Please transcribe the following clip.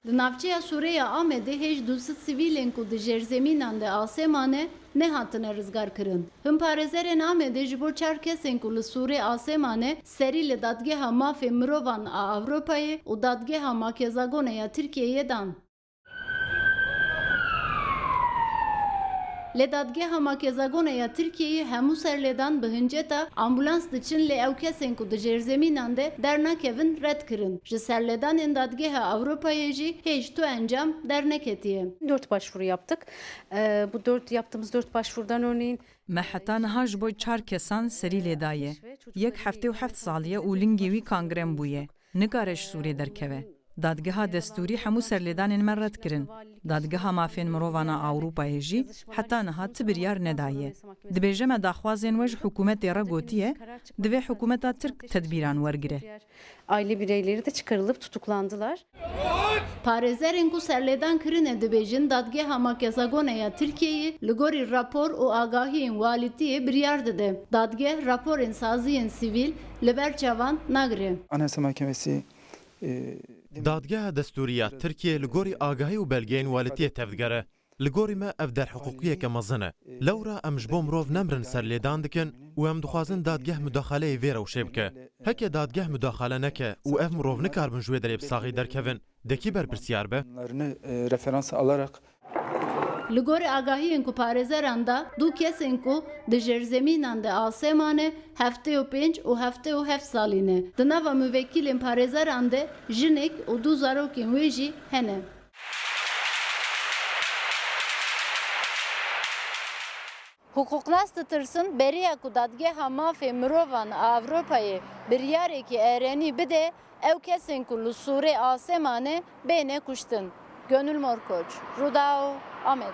Di navçeya Sûriya Amedê hêj dûsit sivîlên ku di jêrzemînan de asêmane nehatine rizgar kirin. Himparêzerên Amedê ji bo 4 kesên ku li Sûrê asêmane serî li dadgeha mafê mirovan a Ewropayê û dadgeha Makezagonê ya Tirkiyeyê dan. Li dadgeha Makezagonê ya Tirkiyeyê hemû serlêdan bi hinceta ambulans diçin lê ew kesên ku di jêrzemînan de dernakevin red kirin. Ji serlêdanên dadgeha Ewropayê jî hêj tu encam derneketiye. 4 başvuru yaptık. Bu yaptığımız 4 başvurudan örneğin Me heta niha ji bo 4 kesan serî lêdaye. Yek heftê û heft saliye û lingê wî kangrem bûye. Nikare ji Sûrê derkeve. Dadgeha destûrî hemû serlêdanên me red kirin. Dadgeha mafên mirovan a Ewropayê jî heta niha ti biryar nedaye. Dibêje me daxwazên we ji hikûmetê re gotiye, divê hikûmeta Tirk tedbîran wergire. aile bireyleri de çıkarılıp tutuklandılar. Parêzerên ku serlêdan kirine dibêjin dadgeha Makezagonê ya Tirkiyeyê li gorî rapor û agahiyên walîtiyê biryar dide. Dadgeh raporên saziyên sivîl li ber çavan nagire. Anayasa Mahkemesi دادگاه دستوریه ترکیه لگوری آگاهی و بلگین والتیه تفدگره لگوری ما اف در حقوقیه که مزنه لورا امش بوم روف نمرن سر لیدان دکن و ام دخوازن دادگاه مداخله ویره و شبکه هکه دادگاه مداخله نکه و اف مروف نکار بن جوی دریب ساغی در کفن دکی بر پرسیار به referans alarak Li gorî agahiyên ku parêzeran da du kesên ku di jêrzemînan de asêmane heftê û 5 û heftê û heft salî ne. Di nava müvekkîlên parêzeran de jinek û du zarokên wê jî hene. Hukuknas ditirsin beriya ku dadgeha mafê mirovan a Ewropayê biryarekî erenî bide ew kesên ku li Sûrê asêmane bêne kuştin. Gönül Morkoç, Rudao, Ahmet.